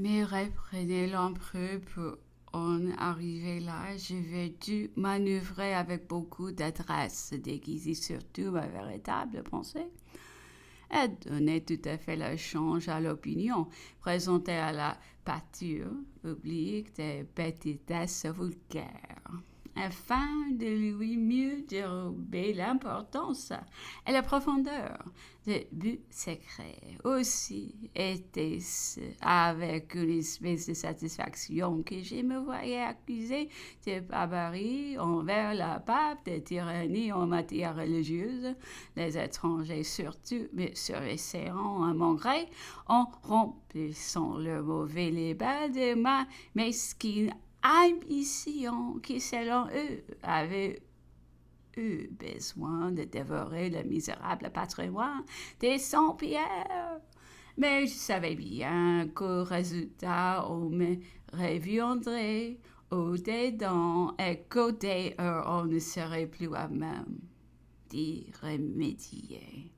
Mais reprenez l'empereur pour en arriver là. J'avais dû manœuvrer avec beaucoup d'adresse, déguiser surtout ma véritable pensée. Elle donnait tout à fait le change à l'opinion, présentée à la pâture publique des petitesses vulgaires, afin de lui mieux dérober l'importance et la profondeur des buts secrets. Aussi était-ce avec une espèce de satisfaction que je me voyais accusé de barbarie envers le pape, de tyrannie en matière religieuse. Les étrangers surtout me surveilleront à mon gré en remplissant le mauvais libelle de ma mesquine ambition qui, selon eux, avait eu besoin de dévorer le misérable patrimoine des Saint-Pierre. Mais je savais bien qu'au résultat, on me reviendrait au dedans et qu'au dehors, on ne serait plus à même d'y remédier.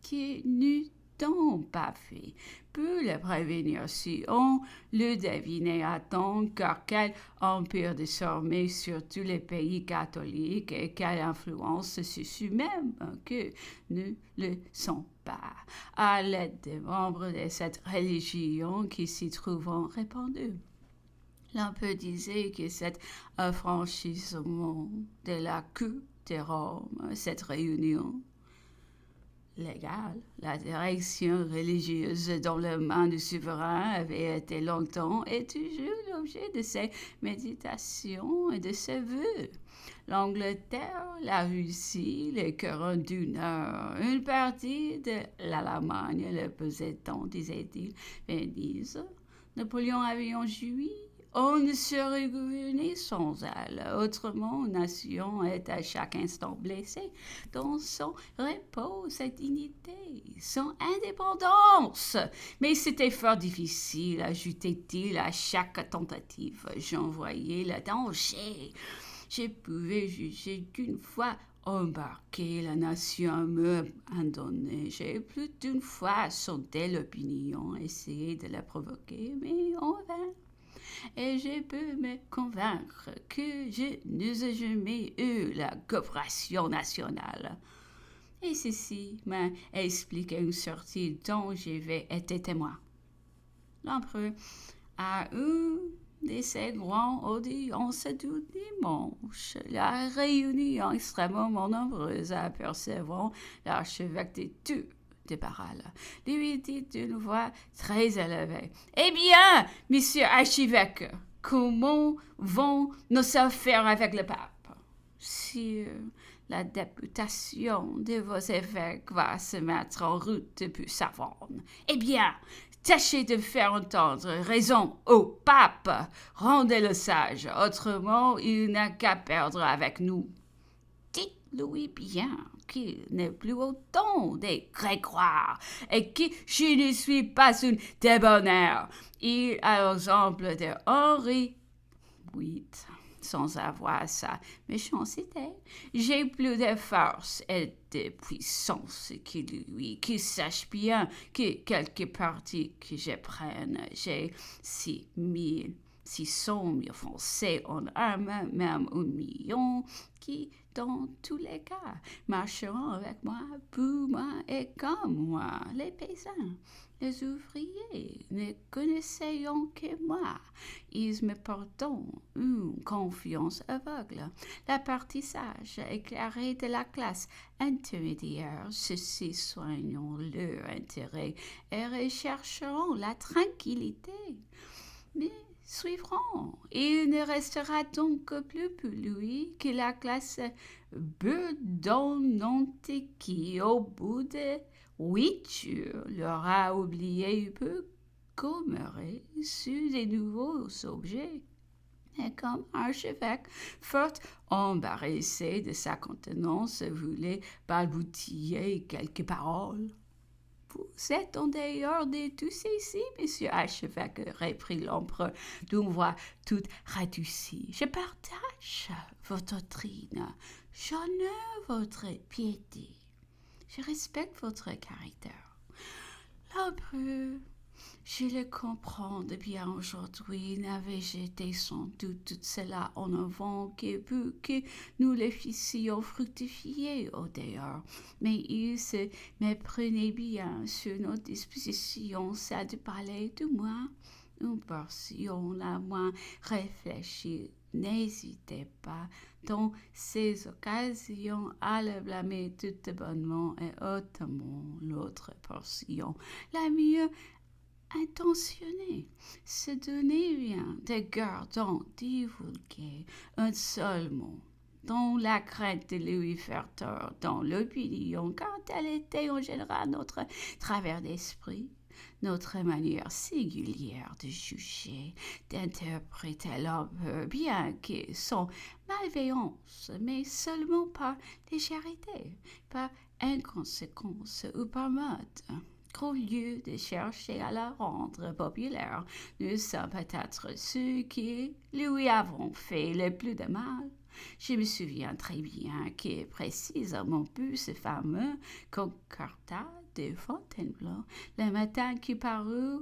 Qui n'eût-on pas fait pour le prévenir si on le devinait à temps, car quel empire désormais sur tous les pays catholiques et quelle influence sur même que ne le sont pas, à l'aide des membres de cette religion qui s'y trouvent répandus. L'on peut dire que cet affranchissement de la cour de Rome, cette réunion légale, la direction religieuse dans les mains du souverain avait été longtemps et toujours l'objet de ses méditations et de ses vœux. L'Angleterre, la Russie, les couronnes du Nord, une partie de l'Allemagne, le possédant, disait-il, Venise, Napoléon avait en joui. On ne serait gouverné sans elle. Autrement, une nation est à chaque instant blessée dans son repos, sa dignité, son indépendance. Mais c'était fort difficile, ajoutait-il à chaque tentative. J'en voyais le danger. Je pouvais juger qu'une fois embarqué, la nation me abandonnait. J'ai plus d'une fois sondé l'opinion, essayé de la provoquer, mais en vain. Et je peux me convaincre que je n'ai jamais eu la coopération nationale. Et ceci m'a expliqué une sortie dont j'avais été témoin. L'empereur a eu de ces grandes audiences du dimanche. La réunion extrêmement nombreuse apercevant l'archevêque de Tours de paroles, lui dit d'une voix très élevée. Eh bien, monsieur archevêque, comment vont nos affaires avec le pape? Si la députation de vos évêques va se mettre en route depuis Savone, eh bien, tâchez de faire entendre raison au pape. Rendez-le sage, autrement il n'a qu'à perdre avec nous. Dites-lui bien qu'il n'est plus autant des Grégoire et que je ne suis pas une débonnaire. Il a l'exemple de Henri VIII. Sans avoir sa méchanceté, j'ai plus de force et de puissance que lui, qu'il sache bien que quelque parti que je prenne, j'ai 600 000 Français en armes, même 1 million, qui, dans tous les cas, marcheront avec moi, pour moi et comme moi, les paysans. Les ouvriers ne connaissaient que moi. Ils me portent une confiance aveugle. La partie sage, éclairée de la classe intermédiaire, ceux-ci soigneront leur intérêt et rechercheront la tranquillité. Mais suivront. Il ne restera donc plus pour lui que la classe bedonnante qui, au bout de 8 jours, l'aura oublié peu commérer sur des nouveaux objets. Et comme archevêque, fort embarrassé de sa contenance, voulait balbutier quelques paroles. Vous êtes en dehors de tout ceci, monsieur archevêque, reprit l'empereur d'une voix toute radoucie. Je partage votre doctrine, j'honore votre piété, je respecte votre caractère. L'empereur Je le comprends de bien aujourd'hui, n'avais-je été sans doute tout cela en avant que nous les fissions fructifier au dehors, mais il se méprenait bien sur nos dispositions, ça de parler de moi. Nous portions la moins réfléchie. N'hésitez pas, dans ces occasions, à le blâmer tout bonnement et hautement l'autre portion, la mieux intentionnée, se donner bien de gardant divulguer un seul mot dans la crainte de lui faire tort dans l'opinion, car tel était en général notre travers d'esprit, notre manière singulière de juger, d'interpréter l'homme, bien que sans malveillance, mais seulement par légèreté, par inconséquence ou par mode. Qu'au lieu de chercher à la rendre populaire, nous sommes peut-être ceux qui lui avons fait le plus de mal. Je me souviens très bien que précisément pour ce fameux concordat de Fontainebleau, le matin qui parut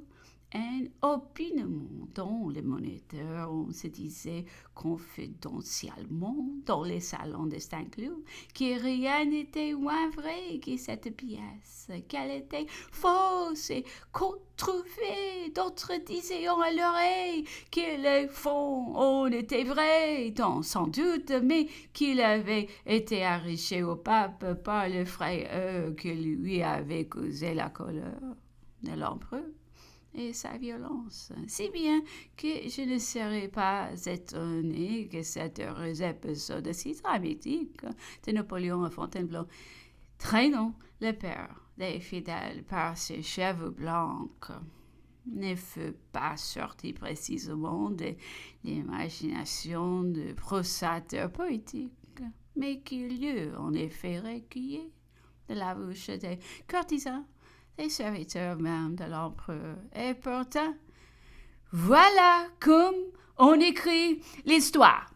un opinion dont le moniteur, on se disait confidentiellement dans les salons de Saint-Cloud que rien n'était moins vrai que cette pièce, qu'elle était fausse et controuvée. D'autres disaient à l'oreille que les fonds en étaient vrais, tant sans doute, mais qu'il avait été arraché au pape par le frère que lui avait causé la colère de l'empereur et sa violence, si bien que je ne serais pas étonné que cet heureux épisode si dramatique de Napoléon à Fontainebleau traînant le père des fidèles par ses cheveux blancs ne fut pas sorti précisément de l'imagination de prosateurs poétiques, mais qu'il eut en effet recueilli de la bouche des courtisans, des serviteurs même de l'empereur. Et pourtant, voilà comme on écrit l'histoire.